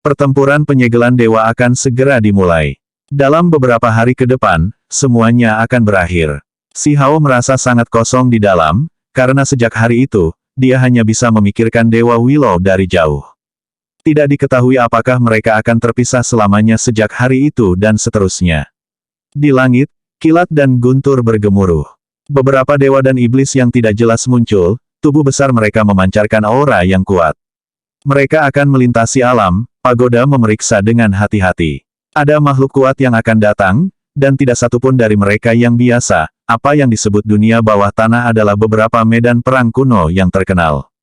Pertempuran penyegelan dewa akan segera dimulai. Dalam beberapa hari ke depan, semuanya akan berakhir. Si Hao merasa sangat kosong di dalam, karena sejak hari itu, dia hanya bisa memikirkan Dewa Willow dari jauh. Tidak diketahui apakah mereka akan terpisah selamanya sejak hari itu dan seterusnya. Di langit, kilat dan guntur bergemuruh. Beberapa dewa dan iblis yang tidak jelas muncul, tubuh besar mereka memancarkan aura yang kuat. Mereka akan melintasi alam, pagoda memeriksa dengan hati-hati. Ada makhluk kuat yang akan datang, dan tidak satupun dari mereka yang biasa. Apa yang disebut dunia bawah tanah adalah beberapa medan perang kuno yang terkenal.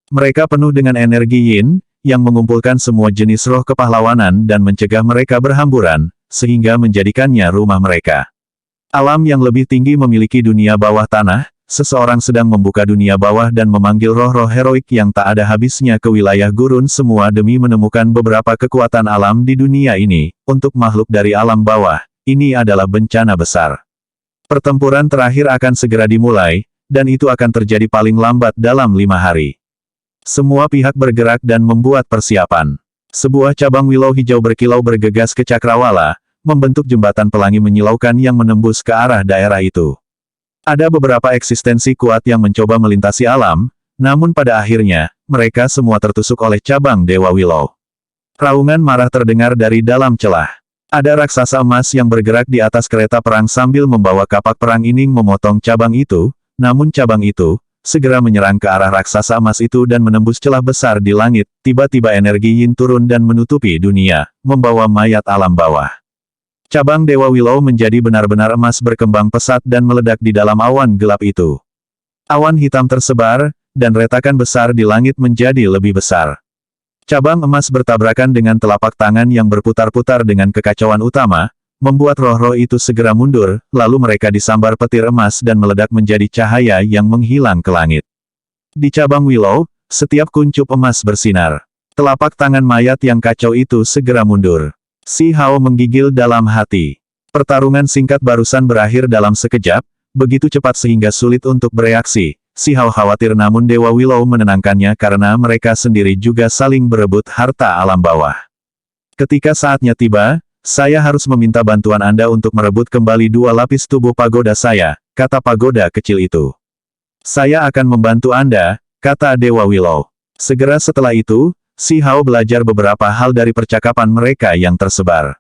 Mereka penuh dengan energi yin, yang mengumpulkan semua jenis roh kepahlawanan dan mencegah mereka berhamburan, sehingga menjadikannya rumah mereka. Alam yang lebih tinggi memiliki dunia bawah tanah. Seseorang sedang membuka dunia bawah dan memanggil roh-roh heroik yang tak ada habisnya ke wilayah gurun semua demi menemukan beberapa kekuatan alam di dunia ini. Untuk makhluk dari alam bawah, ini adalah bencana besar. Pertempuran terakhir akan segera dimulai, dan itu akan terjadi paling lambat dalam 5 hari. Semua pihak bergerak dan membuat persiapan. Sebuah cabang willow hijau berkilau bergegas ke Cakrawala, membentuk jembatan pelangi menyilaukan yang menembus ke arah daerah itu. Ada beberapa eksistensi kuat yang mencoba melintasi alam, namun pada akhirnya, mereka semua tertusuk oleh cabang Dewa Willow. Raungan marah terdengar dari dalam celah. Ada raksasa emas yang bergerak di atas kereta perang sambil membawa kapak perang ingin memotong cabang itu, namun cabang itu segera menyerang ke arah raksasa emas itu dan menembus celah besar di langit. Tiba-tiba energi yin turun dan menutupi dunia, membawa mayat alam bawah. Cabang Dewa Willow menjadi benar-benar emas berkembang pesat dan meledak di dalam awan gelap itu. Awan hitam tersebar, dan retakan besar di langit menjadi lebih besar. Cabang emas bertabrakan dengan telapak tangan yang berputar-putar dengan kekacauan utama, membuat roh-roh itu segera mundur, lalu mereka disambar petir emas dan meledak menjadi cahaya yang menghilang ke langit. Di cabang Willow, setiap kuncup emas bersinar. Telapak tangan mayat yang kacau itu segera mundur. Si Hao menggigil dalam hati. Pertarungan singkat barusan berakhir dalam sekejap, begitu cepat sehingga sulit untuk bereaksi. Si Hao khawatir namun Dewa Willow menenangkannya karena mereka sendiri juga saling berebut harta alam bawah. Ketika saatnya tiba, saya harus meminta bantuan Anda untuk merebut kembali 2 lapis tubuh pagoda saya, kata pagoda kecil itu. Saya akan membantu Anda, kata Dewa Willow. Segera setelah itu, Si Hao belajar beberapa hal dari percakapan mereka yang tersebar.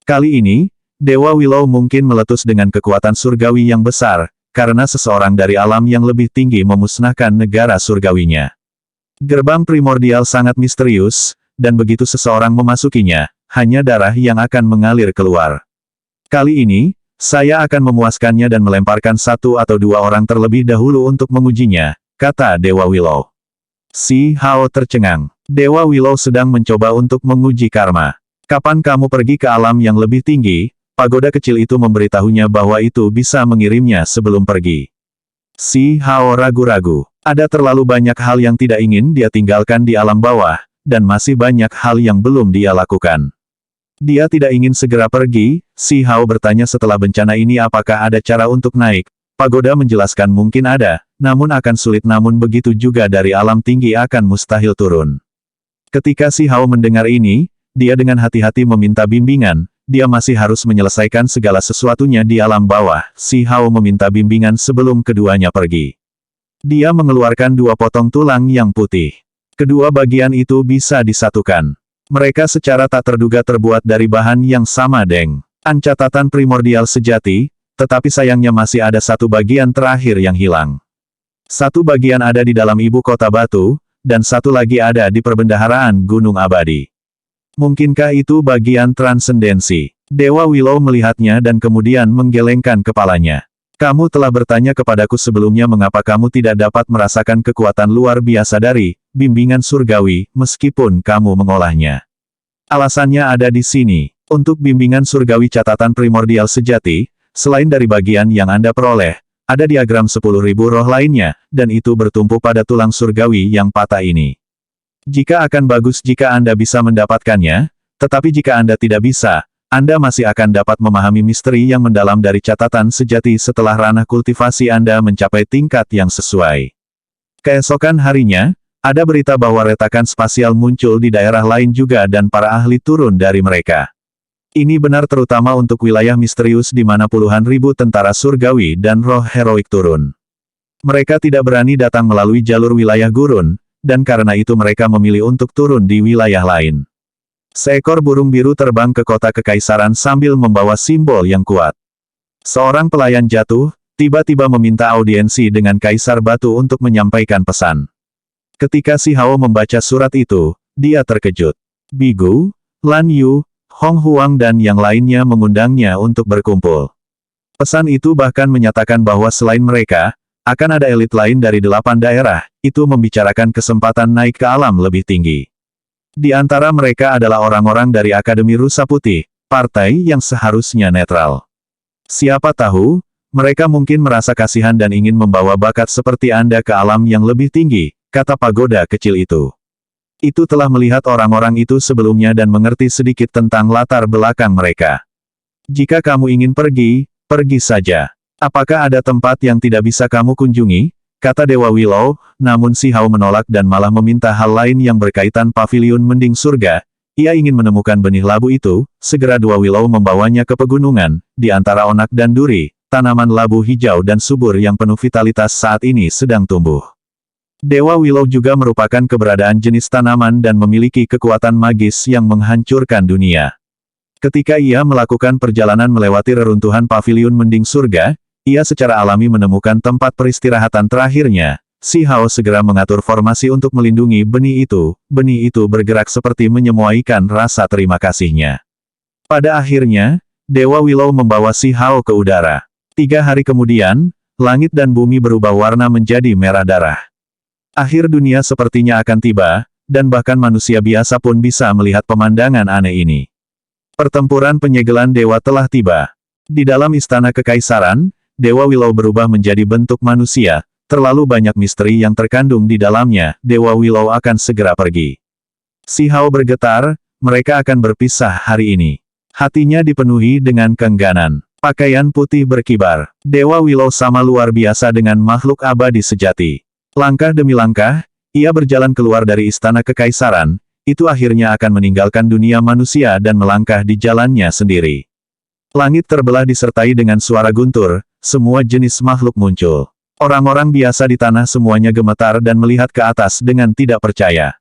Kali ini, Dewa Willow mungkin meletus dengan kekuatan surgawi yang besar, karena seseorang dari alam yang lebih tinggi memusnahkan negara surgawinya. Gerbang primordial sangat misterius, dan begitu seseorang memasukinya, hanya darah yang akan mengalir keluar. Kali ini, saya akan memuaskannya dan melemparkan 1 atau 2 orang terlebih dahulu untuk mengujinya, kata Dewa Willow. Si Hao tercengang. Dewa Willow sedang mencoba untuk menguji karma. Kapan kamu pergi ke alam yang lebih tinggi? Pagoda kecil itu memberitahunya bahwa itu bisa mengirimnya sebelum pergi. Si Hao ragu-ragu. Ada terlalu banyak hal yang tidak ingin dia tinggalkan di alam bawah, dan masih banyak hal yang belum dia lakukan. Dia tidak ingin segera pergi. Si Hao bertanya setelah bencana ini apakah ada cara untuk naik. Pagoda menjelaskan mungkin ada, namun akan sulit namun begitu juga dari alam tinggi akan mustahil turun. Ketika Si Hao mendengar ini, dia dengan hati-hati meminta bimbingan, dia masih harus menyelesaikan segala sesuatunya di alam bawah. Si Hao meminta bimbingan sebelum keduanya pergi. Dia mengeluarkan 2 potong tulang yang putih. Kedua bagian itu bisa disatukan. Mereka secara tak terduga terbuat dari bahan yang sama catatan primordial sejati, tetapi sayangnya masih ada 1 bagian terakhir yang hilang. 1 bagian ada di dalam ibu kota batu, dan 1 lagi ada di perbendaharaan Gunung Abadi. Mungkinkah itu bagian transendensi? Dewa Willow melihatnya dan kemudian menggelengkan kepalanya. Kamu telah bertanya kepadaku sebelumnya mengapa kamu tidak dapat merasakan kekuatan luar biasa dari bimbingan surgawi, meskipun kamu mengolahnya. Alasannya ada di sini. Untuk bimbingan surgawi catatan primordial sejati, selain dari bagian yang Anda peroleh, ada diagram 10.000 roh lainnya, dan itu bertumpu pada tulang surgawi yang patah ini. Jika akan bagus jika Anda bisa mendapatkannya, tetapi jika Anda tidak bisa, Anda masih akan dapat memahami misteri yang mendalam dari catatan sejati setelah ranah kultivasi Anda mencapai tingkat yang sesuai. Keesokan harinya, Ada berita bahwa retakan spasial muncul di daerah lain juga dan para ahli turun dari mereka. Ini benar terutama untuk wilayah misterius di mana puluhan ribu tentara surgawi dan roh heroik turun. Mereka tidak berani datang melalui jalur wilayah gurun, dan karena itu mereka memilih untuk turun di wilayah lain. Seekor burung biru terbang ke kota kekaisaran sambil membawa simbol yang kuat. Seorang pelayan jatuh, tiba-tiba meminta audiensi dengan Kaisar Batu untuk menyampaikan pesan. Ketika Si Hao membaca surat itu, dia terkejut. Bigu, Lan Yu, Hong Huang dan yang lainnya mengundangnya untuk berkumpul. Pesan itu bahkan menyatakan bahwa selain mereka, akan ada elit lain dari 8 daerah, itu membicarakan kesempatan naik ke alam lebih tinggi. Di antara mereka adalah orang-orang dari Akademi Rusa Putih, partai yang seharusnya netral. Siapa tahu, mereka mungkin merasa kasihan dan ingin membawa bakat seperti Anda ke alam yang lebih tinggi, kata pagoda kecil itu. Itu telah melihat orang-orang itu sebelumnya dan mengerti sedikit tentang latar belakang mereka. Jika kamu ingin pergi, pergi saja. Apakah ada tempat yang tidak bisa kamu kunjungi? Kata Dewa Willow, namun Si Hao menolak dan malah meminta hal lain yang berkaitan paviliun mending surga. Ia ingin menemukan benih labu itu, segera Dewa Willow membawanya ke pegunungan, di antara onak dan duri, tanaman labu hijau dan subur yang penuh vitalitas saat ini sedang tumbuh. Dewa Willow juga merupakan keberadaan jenis tanaman dan memiliki kekuatan magis yang menghancurkan dunia. Ketika ia melakukan perjalanan melewati reruntuhan paviliun mending surga, ia secara alami menemukan tempat peristirahatan terakhirnya. Si Hao segera mengatur formasi untuk melindungi benih itu bergerak seperti menyemuaikan rasa terima kasihnya. Pada akhirnya, Dewa Willow membawa Si Hao ke udara. 3 hari kemudian, langit dan bumi berubah warna menjadi merah darah. Akhir dunia sepertinya akan tiba, dan bahkan manusia biasa pun bisa melihat pemandangan aneh ini. Pertempuran penyegelan dewa telah tiba. Di dalam istana kekaisaran, Dewa Willow berubah menjadi bentuk manusia, terlalu banyak misteri yang terkandung di dalamnya, Dewa Willow akan segera pergi. Si Hao bergetar, mereka akan berpisah hari ini. Hatinya dipenuhi dengan keengganan. Pakaian putih berkibar. Dewa Willow sama luar biasa dengan makhluk abadi sejati. Langkah demi langkah, ia berjalan keluar dari istana kekaisaran, itu akhirnya akan meninggalkan dunia manusia dan melangkah di jalannya sendiri. Langit terbelah disertai dengan suara guntur, semua jenis makhluk muncul. Orang-orang biasa di tanah semuanya gemetar dan melihat ke atas dengan tidak percaya.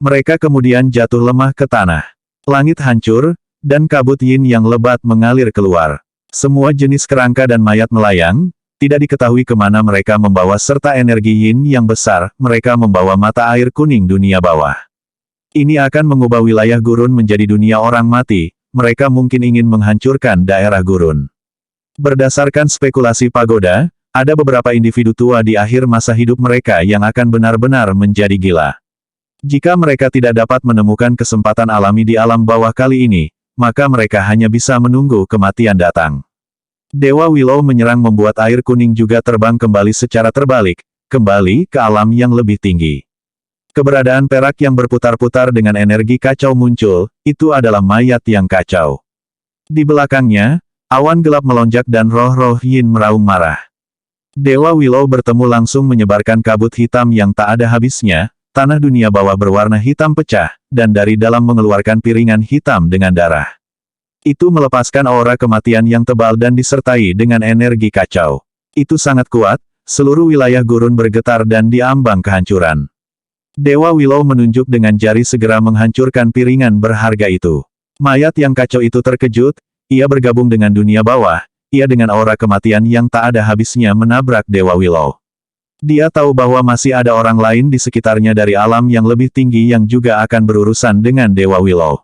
Mereka kemudian jatuh lemah ke tanah. Langit hancur, dan kabut yin yang lebat mengalir keluar. Semua jenis kerangka dan mayat melayang. Tidak diketahui kemana mereka membawa serta energi yin yang besar, mereka membawa mata air kuning dunia bawah. Ini akan mengubah wilayah gurun menjadi dunia orang mati, mereka mungkin ingin menghancurkan daerah gurun. Berdasarkan spekulasi pagoda, ada beberapa individu tua di akhir masa hidup mereka yang akan benar-benar menjadi gila. Jika mereka tidak dapat menemukan kesempatan alami di alam bawah kali ini, maka mereka hanya bisa menunggu kematian datang. Dewa Willow menyerang membuat air kuning juga terbang kembali secara terbalik, kembali ke alam yang lebih tinggi. Keberadaan perak yang berputar-putar dengan energi kacau muncul, itu adalah mayat yang kacau. Di belakangnya, awan gelap melonjak dan roh-roh yin meraung marah. Dewa Willow bertemu langsung menyebarkan kabut hitam yang tak ada habisnya, tanah dunia bawah berwarna hitam pecah, dan dari dalam mengeluarkan piringan hitam dengan darah. Itu melepaskan aura kematian yang tebal dan disertai dengan energi kacau. Itu sangat kuat, seluruh wilayah gurun bergetar dan diambang kehancuran. Dewa Willow menunjuk dengan jari segera menghancurkan piringan berharga itu. Mayat yang kacau itu terkejut, ia bergabung dengan dunia bawah, ia dengan aura kematian yang tak ada habisnya menabrak Dewa Willow. Dia tahu bahwa masih ada orang lain di sekitarnya dari alam yang lebih tinggi yang juga akan berurusan dengan Dewa Willow.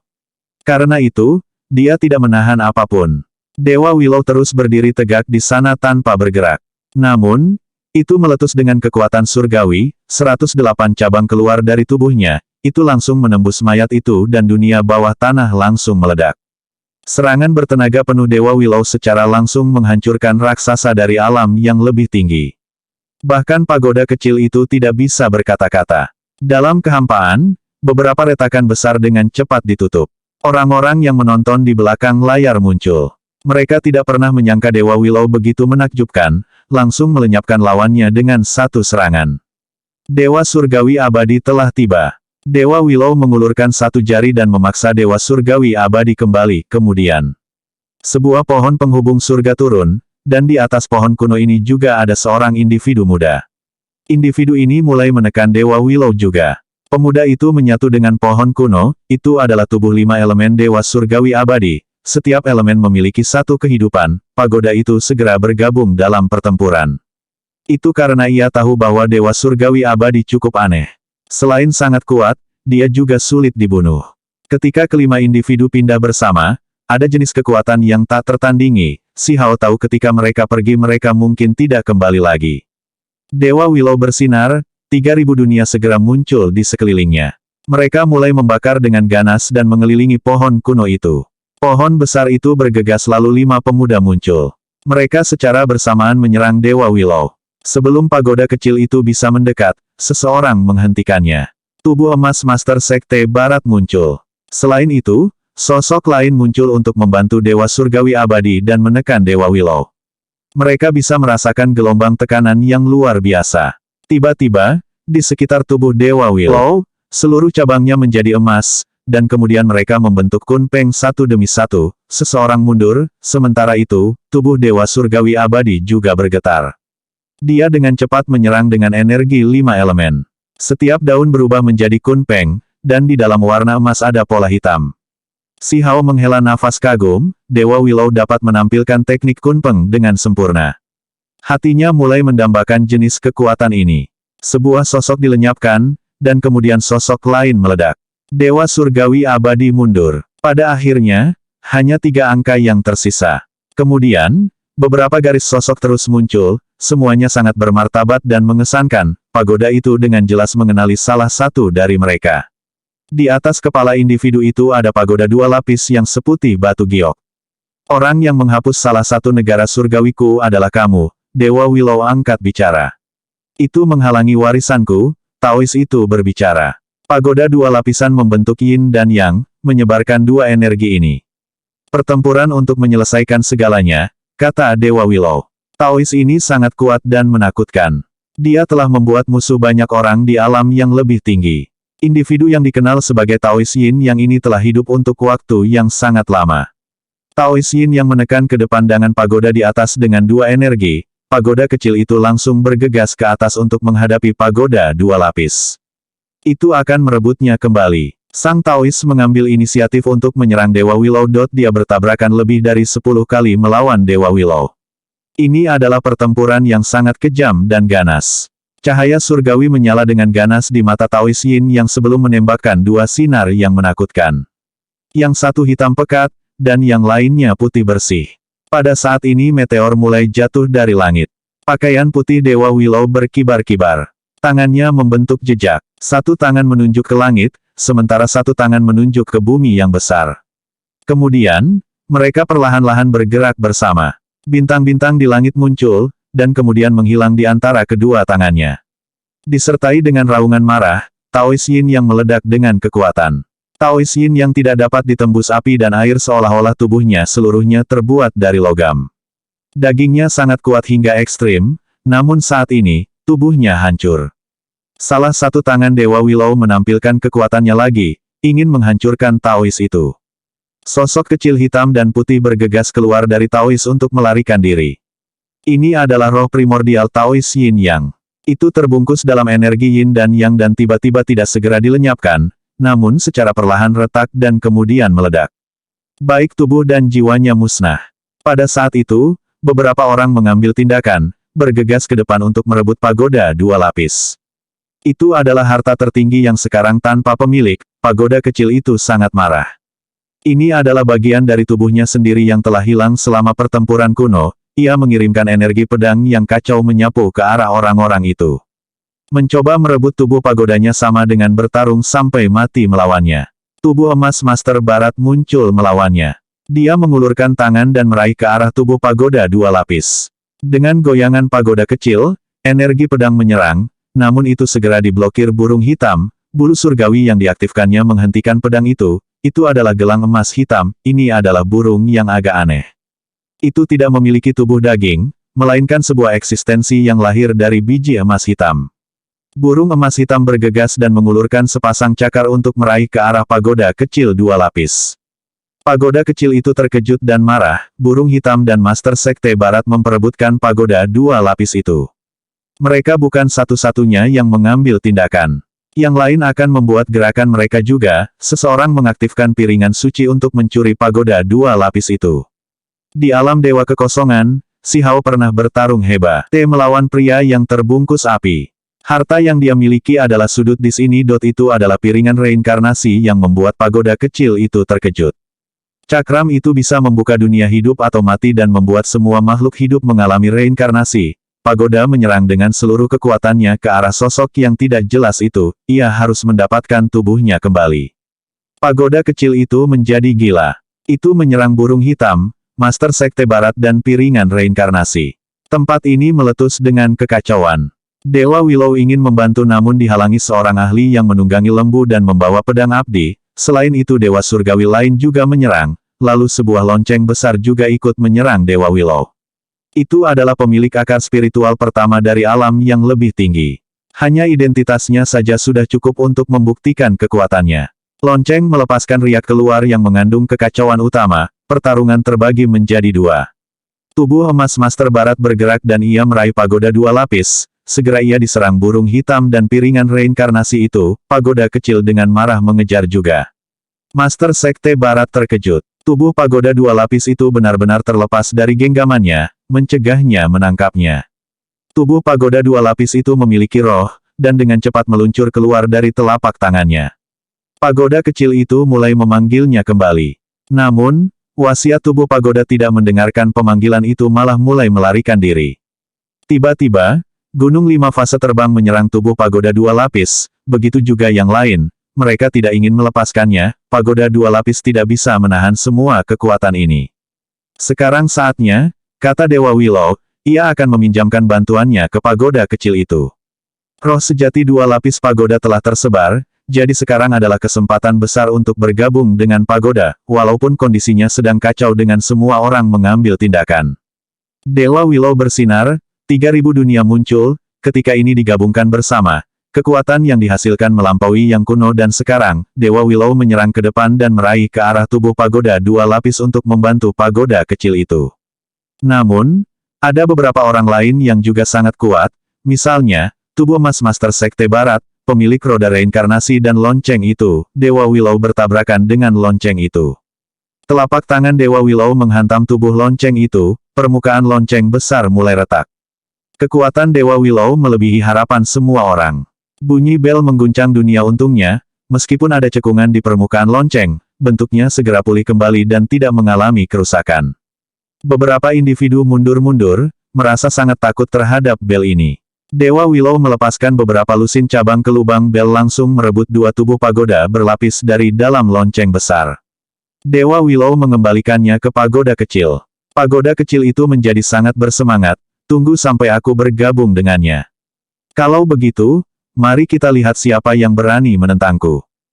Karena itu, dia tidak menahan apapun. Dewa Willow terus berdiri tegak di sana tanpa bergerak. Namun, itu meletus dengan kekuatan surgawi, 108 cabang keluar dari tubuhnya, itu langsung menembus mayat itu dan dunia bawah tanah langsung meledak. Serangan bertenaga penuh Dewa Willow secara langsung menghancurkan raksasa dari alam yang lebih tinggi. Bahkan pagoda kecil itu tidak bisa berkata-kata. Dalam kehampaan, beberapa retakan besar dengan cepat ditutup. Orang-orang yang menonton di belakang layar muncul. Mereka tidak pernah menyangka Dewa Willow begitu menakjubkan, langsung melenyapkan lawannya dengan satu serangan. Dewa Surgawi Abadi telah tiba. Dewa Willow mengulurkan satu jari dan memaksa Dewa Surgawi Abadi kembali. Kemudian, sebuah pohon penghubung surga turun, dan di atas pohon kuno ini juga ada seorang individu muda. Individu ini mulai menekan Dewa Willow juga. Pemuda itu menyatu dengan pohon kuno, itu adalah tubuh 5 elemen Dewa Surgawi Abadi. Setiap elemen memiliki satu kehidupan, pagoda itu segera bergabung dalam pertempuran. Itu karena ia tahu bahwa Dewa Surgawi Abadi cukup aneh. Selain sangat kuat, dia juga sulit dibunuh. Ketika kelima individu pindah bersama, ada jenis kekuatan yang tak tertandingi. Si Hao tahu ketika mereka pergi mereka mungkin tidak kembali lagi. Dewa Willow bersinar, 3.000 dunia segera muncul di sekelilingnya. Mereka mulai membakar dengan ganas dan mengelilingi pohon kuno itu. Pohon besar itu bergegas lalu 5 pemuda muncul. Mereka secara bersamaan menyerang Dewa Willow. Sebelum pagoda kecil itu bisa mendekat, seseorang menghentikannya. Tubuh emas Master Sekte Barat muncul. Selain itu, sosok lain muncul untuk membantu Dewa Surgawi Abadi dan menekan Dewa Willow. Mereka bisa merasakan gelombang tekanan yang luar biasa. Tiba-tiba, di sekitar tubuh Dewa Willow, seluruh cabangnya menjadi emas, dan kemudian mereka membentuk kunpeng satu demi satu, seseorang mundur, sementara itu, tubuh Dewa Surgawi Abadi juga bergetar. Dia dengan cepat menyerang dengan energi 5 elemen. Setiap daun berubah menjadi kunpeng, dan di dalam warna emas ada pola hitam. Si Hao menghela nafas kagum, Dewa Willow dapat menampilkan teknik kunpeng dengan sempurna. Hatinya mulai mendambakan jenis kekuatan ini. Sebuah sosok dilenyapkan, dan kemudian sosok lain meledak. Dewa Surgawi Abadi mundur. Pada akhirnya, hanya 3 angka yang tersisa. Kemudian, beberapa garis sosok terus muncul, semuanya sangat bermartabat dan mengesankan. Pagoda itu dengan jelas mengenali salah satu dari mereka. Di atas kepala individu itu ada pagoda 2 lapis yang seputih batu giok. Orang yang menghapus salah satu negara surgawiku adalah kamu, Dewa Willow angkat bicara. Itu menghalangi warisanku, Taois itu berbicara. Pagoda 2 lapisan membentuk yin dan yang, menyebarkan 2 energi ini. Pertempuran untuk menyelesaikan segalanya, kata Dewa Willow. Taois ini sangat kuat dan menakutkan. Dia telah membuat musuh banyak orang di alam yang lebih tinggi. Individu yang dikenal sebagai Taois Yin yang ini telah hidup untuk waktu yang sangat lama. Taois Yin yang menekan ke depan dengan pagoda di atas dengan 2 energi, pagoda kecil itu langsung bergegas ke atas untuk menghadapi pagoda 2 lapis. Itu akan merebutnya kembali. Sang Taois mengambil inisiatif untuk menyerang Dewa Willow. Dia bertabrakan lebih dari 10 kali melawan Dewa Willow. Ini adalah pertempuran yang sangat kejam dan ganas. Cahaya surgawi menyala dengan ganas di mata Taois Yin yang sebelum menembakkan 2 sinar yang menakutkan. Yang satu hitam pekat, dan yang lainnya putih bersih. Pada saat ini meteor mulai jatuh dari langit. Pakaian putih Dewa Willow berkibar-kibar. Tangannya membentuk jejak. Satu tangan menunjuk ke langit, sementara satu tangan menunjuk ke bumi yang besar. Kemudian, mereka perlahan-lahan bergerak bersama. Bintang-bintang di langit muncul, dan kemudian menghilang di antara kedua tangannya. Disertai dengan raungan marah, Taois Yin yang meledak dengan kekuatan. Taois Yin yang tidak dapat ditembus api dan air seolah-olah tubuhnya seluruhnya terbuat dari logam. Dagingnya sangat kuat hingga ekstrim, namun saat ini, tubuhnya hancur. Salah satu tangan Dewa Willow menampilkan kekuatannya lagi, ingin menghancurkan Taois itu. Sosok kecil hitam dan putih bergegas keluar dari Taois untuk melarikan diri. Ini adalah roh primordial Taois Yin Yang. Itu terbungkus dalam energi Yin dan Yang dan tiba-tiba tidak segera dilenyapkan, namun secara perlahan retak dan kemudian meledak. Baik tubuh dan jiwanya musnah. Pada saat itu, beberapa orang mengambil tindakan, bergegas ke depan untuk merebut pagoda 2 lapis. Itu adalah harta tertinggi yang sekarang tanpa pemilik, pagoda kecil itu sangat marah. Ini adalah bagian dari tubuhnya sendiri yang telah hilang selama pertempuran kuno. Ia mengirimkan energi pedang yang kacau menyapu ke arah orang-orang itu. Mencoba merebut tubuh pagodanya sama dengan bertarung sampai mati melawannya. Tubuh emas Master Barat muncul melawannya. Dia mengulurkan tangan dan meraih ke arah tubuh pagoda 2 lapis. Dengan goyangan pagoda kecil, energi pedang menyerang, namun itu segera diblokir burung hitam. Bulu surgawi yang diaktifkannya menghentikan pedang itu. Itu adalah gelang emas hitam, ini adalah burung yang agak aneh. Itu tidak memiliki tubuh daging, melainkan sebuah eksistensi yang lahir dari biji emas hitam. Burung emas hitam bergegas dan mengulurkan sepasang cakar untuk meraih ke arah pagoda kecil dua lapis. Pagoda kecil itu terkejut dan marah, burung hitam dan Master Sekte Barat memperebutkan pagoda dua lapis itu. Mereka bukan satu-satunya yang mengambil tindakan. Yang lain akan membuat gerakan mereka juga, seseorang mengaktifkan piringan suci untuk mencuri pagoda dua lapis itu. Di alam dewa kekosongan, Si Hao pernah bertarung hebat melawan pria yang terbungkus api. Harta yang dia miliki adalah sudut di sini. Itu adalah piringan reinkarnasi yang membuat pagoda kecil itu terkejut. Cakram itu bisa membuka dunia hidup atau mati dan membuat semua makhluk hidup mengalami reinkarnasi. Pagoda menyerang dengan seluruh kekuatannya ke arah sosok yang tidak jelas itu, ia harus mendapatkan tubuhnya kembali. Pagoda kecil itu menjadi gila. Itu menyerang burung hitam, Master Sekte Barat dan piringan reinkarnasi. Tempat ini meletus dengan kekacauan. Dewa Willow ingin membantu namun dihalangi seorang ahli yang menunggangi lembu dan membawa pedang abdi. Selain itu Dewa Surgawi lain juga menyerang, lalu sebuah lonceng besar juga ikut menyerang Dewa Willow. Itu adalah pemilik akar spiritual pertama dari alam yang lebih tinggi. Hanya identitasnya saja sudah cukup untuk membuktikan kekuatannya. Lonceng melepaskan riak keluar yang mengandung kekacauan utama, pertarungan terbagi menjadi dua. Tubuh emas Master Barat bergerak dan ia meraih pagoda dua lapis. Segera ia diserang burung hitam dan piringan reinkarnasi itu, pagoda kecil dengan marah mengejar juga. Master Sekte Barat terkejut. Tubuh pagoda dua lapis itu benar-benar terlepas dari genggamannya, mencegahnya menangkapnya. Tubuh pagoda dua lapis itu memiliki roh, dan dengan cepat meluncur keluar dari telapak tangannya. Pagoda kecil itu mulai memanggilnya kembali. Namun, wasiat tubuh pagoda tidak mendengarkan pemanggilan itu malah mulai melarikan diri. Tiba-tiba, Gunung Lima Fase terbang menyerang tubuh pagoda dua lapis, begitu juga yang lain, mereka tidak ingin melepaskannya, pagoda dua lapis tidak bisa menahan semua kekuatan ini. Sekarang saatnya, kata Dewa Willow, ia akan meminjamkan bantuannya ke pagoda kecil itu. Roh sejati dua lapis pagoda telah tersebar, jadi sekarang adalah kesempatan besar untuk bergabung dengan pagoda, walaupun kondisinya sedang kacau dengan semua orang mengambil tindakan. Dewa Willow bersinar, 3000 dunia muncul, ketika ini digabungkan bersama, kekuatan yang dihasilkan melampaui yang kuno dan sekarang, Dewa Willow menyerang ke depan dan meraih ke arah tubuh pagoda dua lapis untuk membantu pagoda kecil itu. Namun, ada beberapa orang lain yang juga sangat kuat, misalnya, tubuh emas Master Sekte Barat, pemilik roda reinkarnasi dan lonceng itu, Dewa Willow bertabrakan dengan lonceng itu. Telapak tangan Dewa Willow menghantam tubuh lonceng itu, permukaan lonceng besar mulai retak. Kekuatan Dewa Willow melebihi harapan semua orang. Bunyi bel mengguncang dunia untungnya, meskipun ada cekungan di permukaan lonceng, bentuknya segera pulih kembali dan tidak mengalami kerusakan. Beberapa individu mundur-mundur, merasa sangat takut terhadap bel ini. Dewa Willow melepaskan beberapa lusin cabang ke lubang bel langsung merebut dua tubuh pagoda berlapis dari dalam lonceng besar. Dewa Willow mengembalikannya ke pagoda kecil. Pagoda kecil itu menjadi sangat bersemangat, tunggu sampai aku bergabung dengannya. Kalau begitu, mari kita lihat siapa yang berani menentangku.